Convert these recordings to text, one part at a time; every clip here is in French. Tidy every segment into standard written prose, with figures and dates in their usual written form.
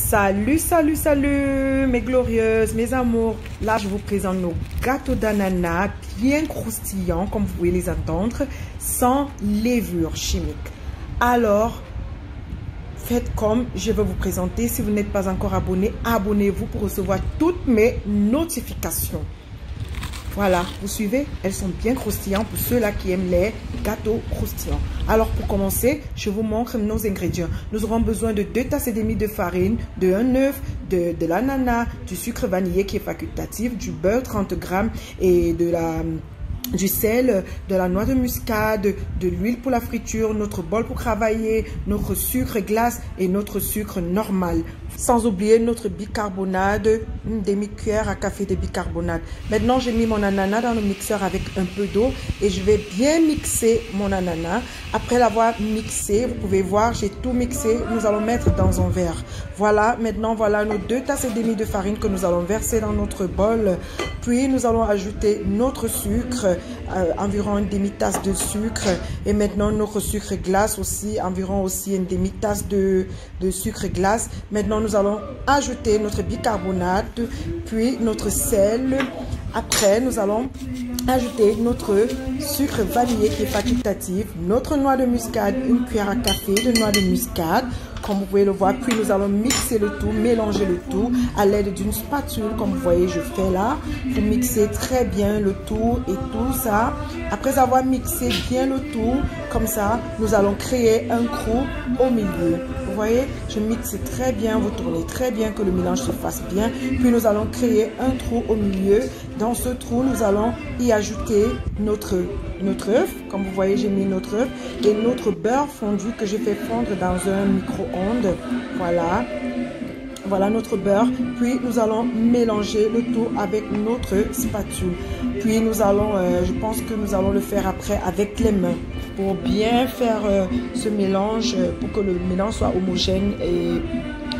Salut, salut, salut mes glorieuses, mes amours. Là, je vous présente nos gâteaux d'ananas bien croustillants, comme vous pouvez les entendre, sans levure chimique. Alors, faites comme je vais vous présenter. Si vous n'êtes pas encore abonné, abonnez-vous pour recevoir toutes mes notifications. Voilà, vous suivez? Elles sont bien croustillantes pour ceux-là qui aiment les gâteaux croustillants. Alors, pour commencer, je vous montre nos ingrédients. Nous aurons besoin de 2 tasses et demie de farine, de 1 œuf, de l'ananas, du sucre vanillé qui est facultatif, du beurre 30 grammes et du sel, de la noix de muscade, de l'huile pour la friture, notre bol pour travailler, notre sucre glace et notre sucre normal. Sans oublier notre bicarbonate, une demi-cuillère à café de bicarbonate. Maintenant, j'ai mis mon ananas dans le mixeur avec un peu d'eau et je vais bien mixer mon ananas. Après l'avoir mixé, vous pouvez voir, j'ai tout mixé. Nous allons mettre dans un verre. Voilà, maintenant, voilà nos 2 tasses et demie de farine que nous allons verser dans notre bol. Puis, nous allons ajouter notre sucre, environ une demi-tasse de sucre. Et maintenant, notre sucre glace aussi, environ aussi une demi-tasse de sucre glace. Maintenant, nous allons ajouter notre bicarbonate, puis notre sel. Après, nous allons ajouter notre sucre vanillé qui est facultatif, notre noix de muscade, une cuillère à café de noix de muscade, comme vous pouvez le voir. Puis nous allons mixer le tout, mélanger le tout à l'aide d'une spatule, comme vous voyez, je fais là. Vous mixez très bien le tout et tout ça. Après avoir mixé bien le tout, comme ça, nous allons créer un trou au milieu. Vous voyez, je mixe très bien, vous tournez très bien, que le mélange se fasse bien. Puis nous allons créer un trou au milieu. Dans ce trou, nous allons y ajouter notre œuf. Comme vous voyez, j'ai mis notre œuf et notre beurre fondu que je fais fondre dans un micro-ondes. Voilà. Voilà notre beurre. Puis nous allons mélanger le tout avec notre spatule. Puis nous allons, je pense que nous allons le faire après avec les mains. Pour bien faire ce mélange, pour que le mélange soit homogène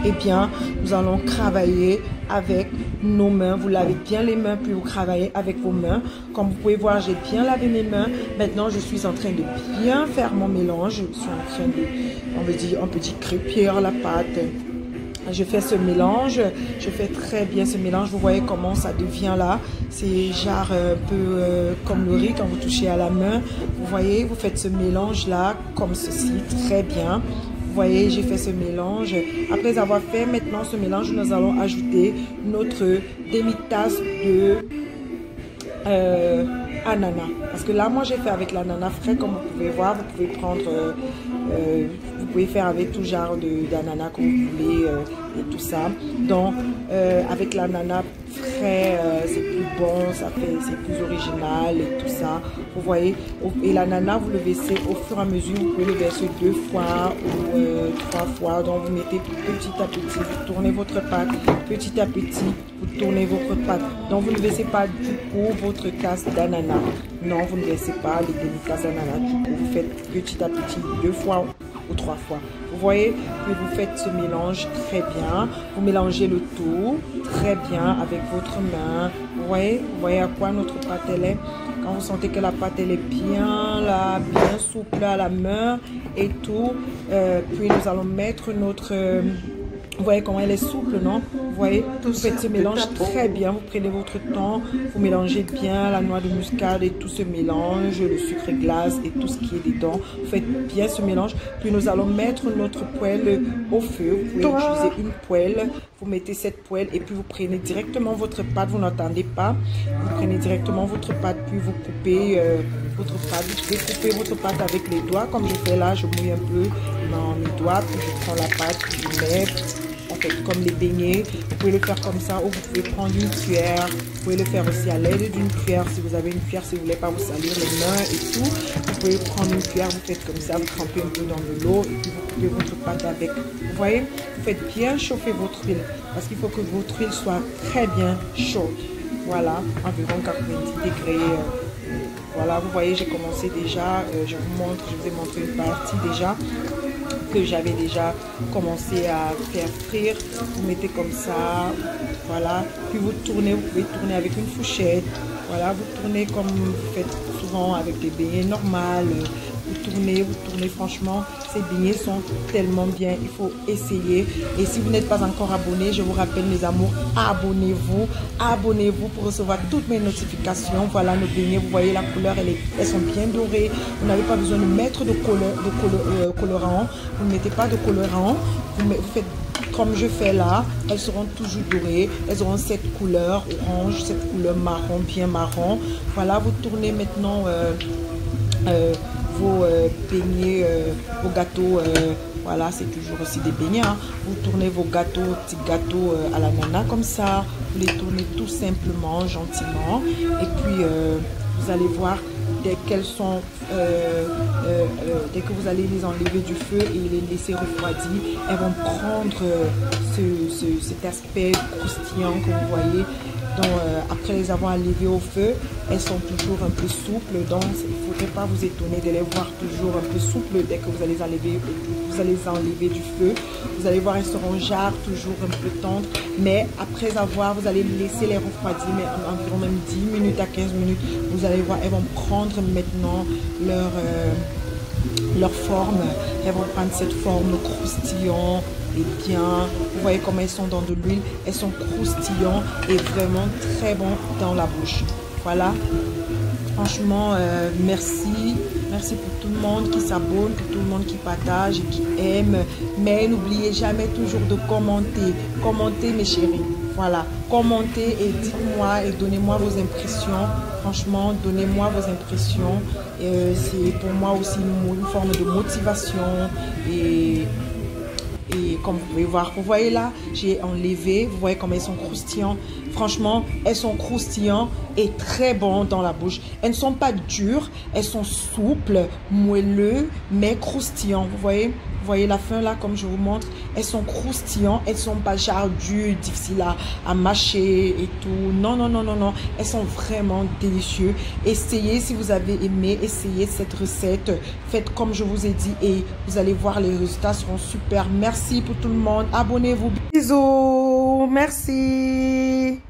et bien, nous allons travailler avec nos mains. Vous lavez bien les mains, puis vous travaillez avec vos mains. Comme vous pouvez voir, j'ai bien lavé mes mains. Maintenant, je suis en train de bien faire mon mélange. Je suis en train de, on peut dire crépir la pâte. Je fais ce mélange, je fais très bien ce mélange. Vous voyez comment ça devient là. C'est genre un peu comme le riz quand vous touchez à la main. Vous voyez, vous faites ce mélange là comme ceci, très bien. Vous voyez, j'ai fait ce mélange. Après avoir fait maintenant ce mélange, nous allons ajouter notre demi-tasse de ananas. Parce que là, moi, j'ai fait avec l'ananas frais, comme vous pouvez voir. Vous pouvez prendre, vous pouvez faire avec tout genre d'ananas que vous voulez et tout ça. Donc, avec l'ananas frais, c'est plus bon, c'est plus original et tout ça. Vous voyez, et l'ananas, vous le versez au fur et à mesure. Vous pouvez le verser 2 fois ou 3 fois. Donc, vous mettez petit à petit, vous tournez votre pâte, petit à petit, vous tournez votre pâte. Donc, vous ne versez pas du coup votre tasse d'ananas. Non, vous ne versez pas les demi-tasses d'ananas. Du coup, vous faites petit à petit 2 fois ou 3 fois. Vous voyez, puis vous faites ce mélange très bien. Vous mélangez le tout très bien avec votre main. Vous voyez à quoi notre pâte elle est. Quand vous sentez que la pâte elle est bien là, bien souple à la main et tout. Puis nous allons mettre notre... vous voyez comment elle est souple, non? Vous voyez, vous faites ce mélange très bien. Vous prenez votre temps, vous mélangez bien la noix de muscade et tout ce mélange, le sucre glace et tout ce qui est dedans. Vous faites bien ce mélange. Puis nous allons mettre notre poêle au feu. Vous pouvez utiliser une poêle. Vous mettez cette poêle et puis vous prenez directement votre pâte. Vous n'entendez pas. Vous prenez directement votre pâte, puis vous coupez votre pâte. Vous pouvez couper votre pâte avec les doigts, comme je fais là. Je mouille un peu dans mes doigts, puis je prends la pâte, puis je mets... comme les beignets, vous pouvez le faire comme ça ou vous pouvez prendre une cuillère, vous pouvez le faire aussi à l'aide d'une cuillère si vous avez une cuillère, si vous ne voulez pas vous salir les mains et tout, vous pouvez prendre une cuillère, vous faites comme ça, vous trempez un peu dans de l'eau et puis vous coupez votre pâte avec. Vous voyez, vous faites bien chauffer votre huile parce qu'il faut que votre huile soit très bien chaude. Voilà, environ 90 degrés. Voilà, vous voyez, j'ai commencé déjà, je vous ai montré une partie déjà que j'avais déjà commencé à faire frire. Vous mettez comme ça, voilà, puis vous tournez, vous pouvez tourner avec une fourchette, voilà, vous tournez comme vous faites souvent avec des beignets normales, vous tournez, franchement, ces beignets sont tellement bien, il faut essayer. Et si vous n'êtes pas encore abonné, je vous rappelle mes amours, abonnez-vous pour recevoir toutes mes notifications. Voilà nos beignets, vous voyez la couleur, elles sont bien dorées, vous n'avez pas besoin de mettre de colorant, vous ne mettez pas de colorant, vous faites comme je fais là, elles seront toujours dorées, elles auront cette couleur orange, cette couleur marron, bien marron. Voilà, vous tournez maintenant vos beignets, vos gâteaux, voilà, c'est toujours aussi des beignets, hein. Vous tournez vos gâteaux, petits gâteaux à l'ananas comme ça, vous les tournez tout simplement, gentiment, et puis vous allez voir, dès qu'elles sont, dès que vous allez les enlever du feu et les laisser refroidir, elles vont prendre cet aspect croustillant que vous voyez. Donc, après les avoir enlevées au feu, elles sont toujours un peu souples. Donc, il ne faudrait pas vous étonner de les voir toujours un peu souples dès que vous allez les enlever du feu. Vous allez voir, elles seront jarres, toujours un peu tendres. Mais après avoir, vous allez laisser les refroidir, mais environ même 10 minutes à 15 minutes. Vous allez voir, elles vont prendre maintenant leur forme. Elles vont prendre cette forme croustillant et bien. Vous voyez comment elles sont dans de l'huile. Elles sont croustillantes et vraiment très bon dans la bouche. Voilà. Franchement, merci. Merci pour tout le monde qui s'abonne, pour tout le monde qui partage et qui aime. Mais n'oubliez jamais toujours de commenter. Commentez mes chéris. Voilà. Commentez et dites-moi et donnez-moi vos impressions. Franchement, donnez-moi vos impressions. C'est pour moi aussi une forme de motivation. Et comme vous pouvez voir, vous voyez là, j'ai enlevé, vous voyez comme elles sont croustillantes. Franchement, elles sont croustillantes et très bonnes dans la bouche. Elles ne sont pas dures, elles sont souples, moelleuses, mais croustillantes. Vous voyez la fin là, comme je vous montre, elles sont croustillantes, elles ne sont pas dures, difficiles à mâcher et tout. Non, non, non, non, non. Elles sont vraiment délicieuses. Essayez si vous avez aimé, essayez cette recette. Faites comme je vous ai dit et vous allez voir, les résultats seront super. Merci pour tout le monde. Abonnez-vous. Bisous. Merci.